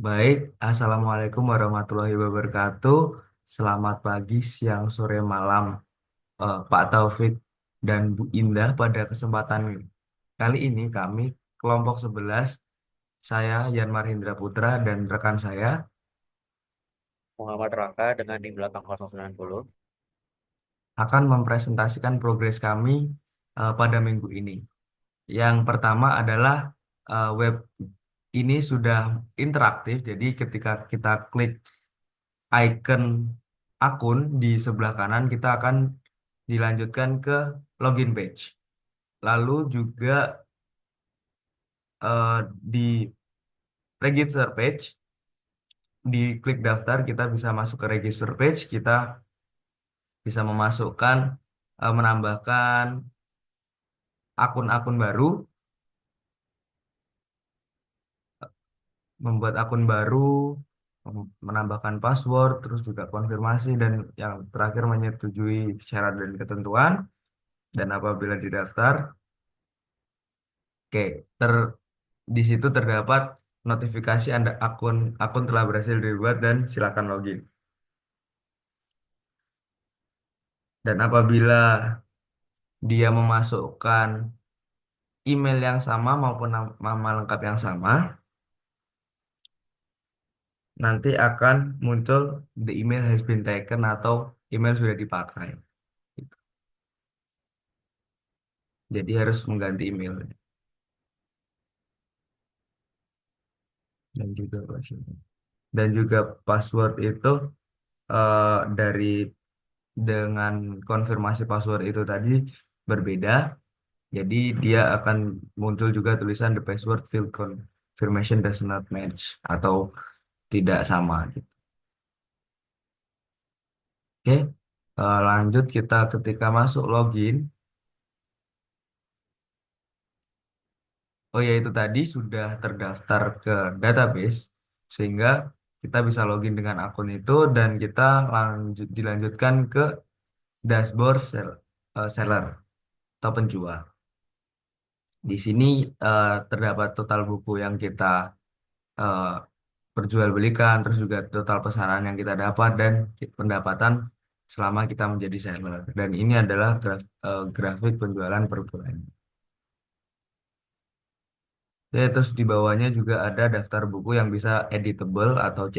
Baik, Assalamualaikum warahmatullahi wabarakatuh. Selamat pagi, siang, sore, malam, Pak Taufik dan Bu Indah. Pada kesempatan kali ini kami kelompok 11, saya Yan Marhindra Putra dan rekan saya Muhammad Raka dengan di belakang 090. akan mempresentasikan progres kami pada minggu ini. Yang pertama adalah web ini sudah interaktif, jadi ketika kita klik icon akun di sebelah kanan kita akan dilanjutkan ke login page. Lalu juga di register page, di klik daftar kita bisa masuk ke register page, kita bisa memasukkan, menambahkan akun-akun baru, membuat akun baru, menambahkan password, terus juga konfirmasi dan yang terakhir menyetujui syarat dan ketentuan. Dan apabila didaftar, oke, di situ terdapat notifikasi Anda akun akun telah berhasil dibuat dan silakan login. Dan apabila dia memasukkan email yang sama maupun nama lengkap yang sama, nanti akan muncul the email has been taken atau email sudah dipakai. Jadi harus mengganti email dan juga password. Dan juga password itu dari dengan konfirmasi password itu tadi berbeda. Jadi dia akan muncul juga tulisan the password field confirmation does not match atau tidak sama gitu. Oke, lanjut kita ketika masuk login. Oh ya itu tadi sudah terdaftar ke database sehingga kita bisa login dengan akun itu dan kita dilanjutkan ke dashboard seller atau penjual. Di sini terdapat total buku yang kita eh, perjualbelikan, terus juga total pesanan yang kita dapat dan pendapatan selama kita menjadi seller. Dan ini adalah grafik penjualan per bulan. Ya, terus di bawahnya juga ada daftar buku yang bisa editable atau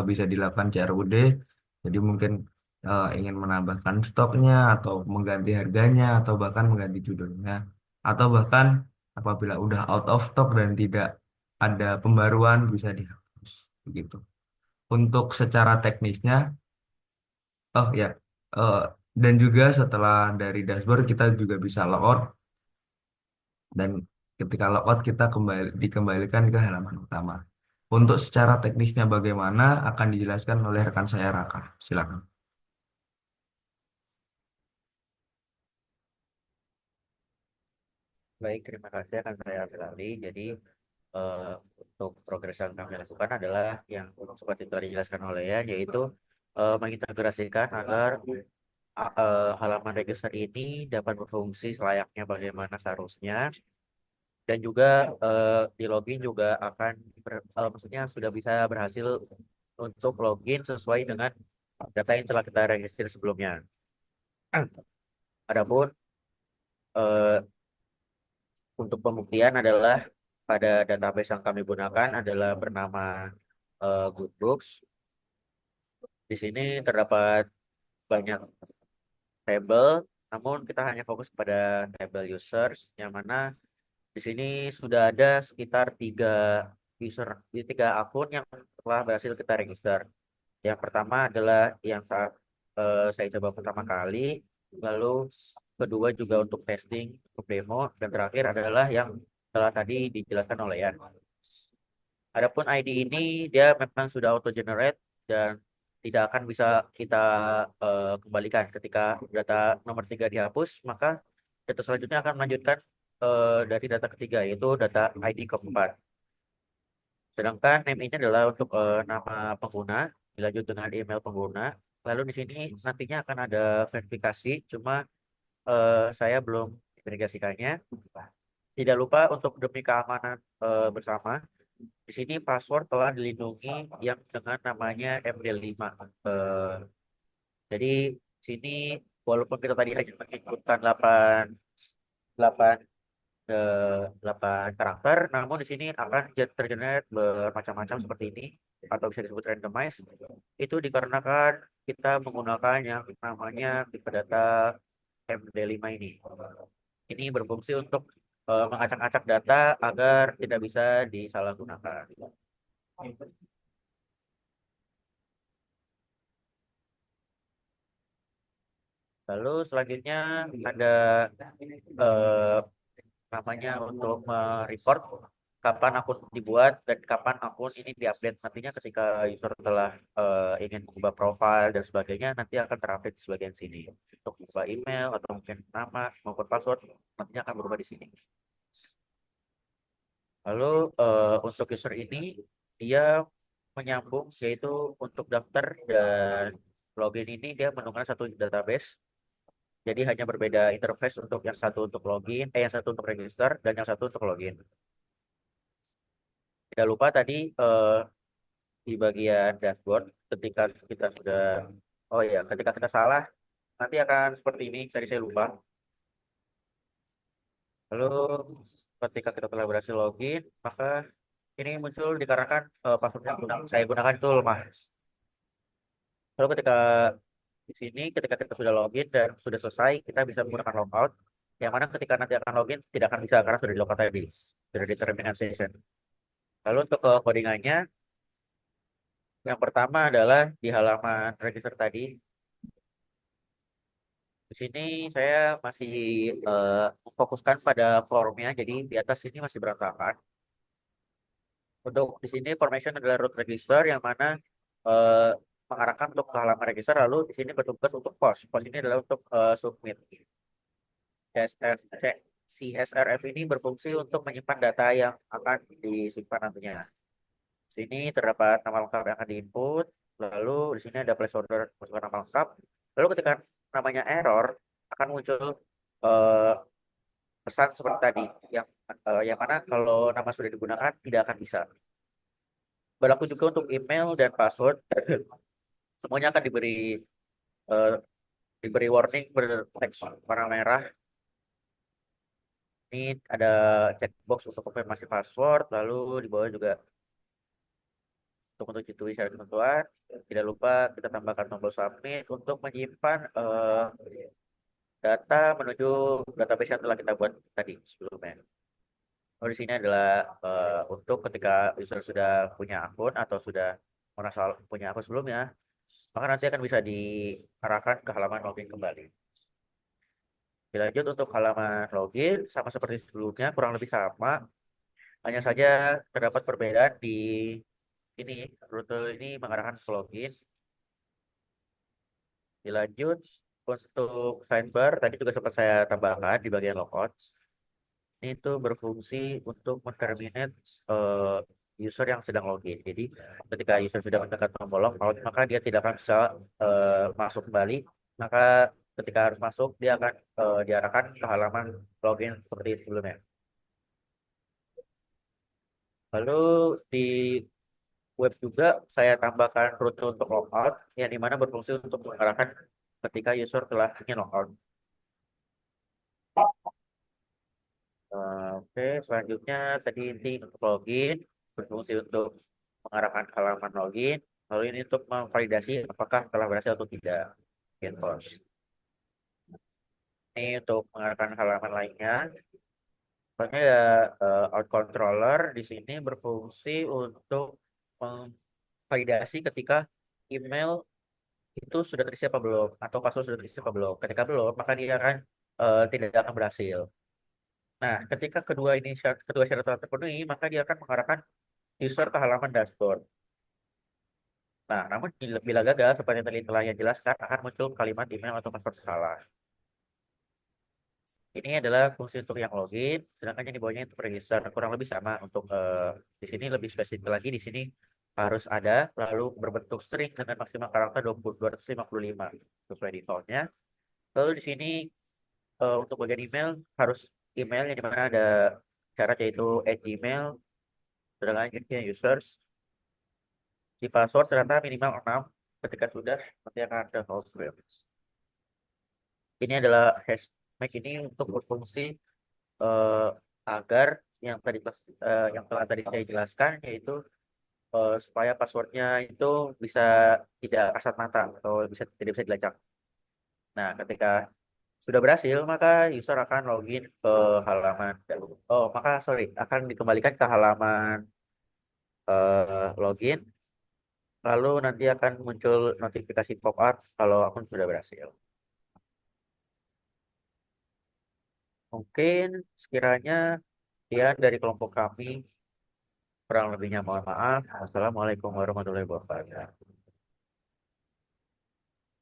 bisa dilakukan CRUD. Jadi mungkin ingin menambahkan stoknya atau mengganti harganya atau bahkan mengganti judulnya. Atau bahkan apabila udah out of stock dan tidak ada pembaruan bisa dihapus. Begitu. Untuk secara teknisnya, oh ya, eh, dan juga setelah dari dashboard kita juga bisa logout dan ketika logout kita dikembalikan ke halaman utama. Untuk secara teknisnya bagaimana akan dijelaskan oleh rekan saya Raka. Silakan. Baik, terima kasih akan saya beralih. Jadi eh, untuk progres yang kami lakukan adalah yang seperti tadi dijelaskan oleh ya, yaitu mengintegrasikan agar halaman register ini dapat berfungsi selayaknya bagaimana seharusnya dan juga di login juga akan maksudnya sudah bisa berhasil untuk login sesuai dengan data yang telah kita register sebelumnya. Adapun eh, untuk pembuktian adalah pada database yang kami gunakan adalah bernama Good Books. Di sini terdapat banyak tabel, namun kita hanya fokus pada tabel users, yang mana di sini sudah ada sekitar user, tiga akun yang telah berhasil kita register. Yang pertama adalah yang saat saya coba pertama kali, lalu kedua juga untuk testing, untuk demo, dan terakhir adalah yang telah tadi dijelaskan oleh Yan. Adapun ID ini dia memang sudah auto generate dan tidak akan bisa kita kembalikan ketika data nomor 3 dihapus, maka data selanjutnya akan melanjutkan dari data ketiga yaitu data ID keempat. Sedangkan name ini adalah untuk nama pengguna, dilanjut dengan email pengguna. Lalu di sini nantinya akan ada verifikasi, cuma saya belum verifikasikannya. Tidak lupa untuk demi keamanan bersama, Di sini password telah dilindungi yang dengan namanya MD5. Eh, jadi sini walaupun kita tadi hanya menginputkan 8 8 karakter, namun di sini akan tergenerate bermacam-macam seperti ini atau bisa disebut randomized. Itu dikarenakan kita menggunakan yang namanya big data MD5 ini. Ini berfungsi untuk mengacak-acak data agar tidak bisa disalahgunakan. Lalu selanjutnya ada eh, namanya untuk report kapan akun dibuat dan kapan akun ini diupdate. Nantinya ketika user telah ingin mengubah profile dan sebagainya, nanti akan terupdate di bagian sini. Untuk mengubah email atau mungkin nama maupun password, nantinya akan berubah di sini. Lalu untuk user ini, dia menyambung yaitu untuk daftar dan login ini dia menggunakan satu database. Jadi hanya berbeda interface untuk yang satu untuk login, yang satu untuk register, dan yang satu untuk login. Tidak lupa tadi di bagian dashboard ketika kita sudah, oh ya, ketika kita salah nanti akan seperti ini. Tadi saya lupa. Lalu ketika kita telah berhasil login, maka ini muncul dikarenakan password yang saya gunakan itu lemah. Lalu ketika di sini, ketika kita sudah login dan sudah selesai, kita bisa menggunakan logout. Yang mana ketika nanti akan login tidak akan bisa karena sudah di logout tadi, sudah di terminal session. Lalu untuk codingannya, yang pertama adalah di halaman register tadi. Di sini saya masih fokuskan pada formnya, jadi di atas sini masih berantakan. Untuk di sini formation adalah root register yang mana eh, mengarahkan untuk ke halaman register, lalu di sini bertugas untuk post. Post ini adalah untuk submit. CSR, CSRF ini berfungsi untuk menyimpan data yang akan disimpan nantinya. Di sini terdapat nama lengkap yang akan diinput, lalu di sini ada placeholder masukkan nama lengkap. Lalu ketika namanya error akan muncul eh, pesan seperti tadi yang mana kalau nama sudah digunakan tidak akan bisa. Berlaku juga untuk email dan password. Semuanya akan eh, diberi warning berteks warna merah. Ini ada checkbox untuk konfirmasi password, lalu di bawah juga untuk menyetujui syarat ketentuan. Tidak lupa kita tambahkan tombol submit untuk menyimpan data menuju database yang telah kita buat tadi sebelumnya. Oh, di sini adalah untuk ketika user sudah punya akun atau sudah merasa punya akun sebelumnya, maka nanti akan bisa diarahkan ke halaman login kembali. Dilanjut untuk halaman login, sama seperti sebelumnya, kurang lebih sama. Hanya saja terdapat perbedaan di ini, rute ini mengarahkan ke login. Dilanjut untuk sidebar, tadi juga sempat saya tambahkan di bagian logout. Ini itu berfungsi untuk menterminate user yang sedang login. Jadi ketika user sudah menekan tombol logout, maka dia tidak akan bisa masuk kembali. Maka ketika harus masuk, dia akan diarahkan ke halaman login seperti sebelumnya. Lalu di web juga saya tambahkan rute untuk logout, yang dimana berfungsi untuk mengarahkan ketika user telah ingin logout. Oke, selanjutnya tadi ini untuk login, berfungsi untuk mengarahkan ke halaman login. Lalu ini untuk memvalidasi apakah telah berhasil atau tidak. Login post. Ini untuk mengarahkan halaman lainnya. Soalnya ya out controller di sini berfungsi untuk memvalidasi ketika email itu sudah terisi apa belum atau password sudah terisi apa belum. Ketika belum, maka dia akan tidak akan berhasil. Nah, ketika kedua syarat telah terpenuhi, maka dia akan mengarahkan user ke halaman dashboard. Nah, namun bila gagal, seperti yang tadi telah yang jelaskan, akan muncul kalimat email atau password salah. Ini adalah fungsi untuk yang login, sedangkan yang di bawahnya untuk register. Kurang lebih sama untuk di sini lebih spesifik lagi. Di sini harus ada, lalu berbentuk string dengan maksimal karakter 255 sesuai defaultnya. Lalu di sini untuk bagian email harus email yang dimana ada syarat yaitu @gmail Selanjutnya users di password ternyata minimal 6. Ketika sudah nanti akan ada confirm. Ini adalah hashtag ini untuk berfungsi eh, agar yang telah tadi saya jelaskan, yaitu supaya passwordnya itu bisa tidak kasat mata atau tidak bisa dilacak. Nah, ketika sudah berhasil, maka user akan login ke halaman. Oh, maka sorry, akan dikembalikan ke halaman login. Lalu nanti akan muncul notifikasi pop-up kalau akun sudah berhasil. Mungkin sekiranya sekian dari kelompok kami. Kurang lebihnya mohon maaf. Wassalamualaikum warahmatullahi wabarakatuh.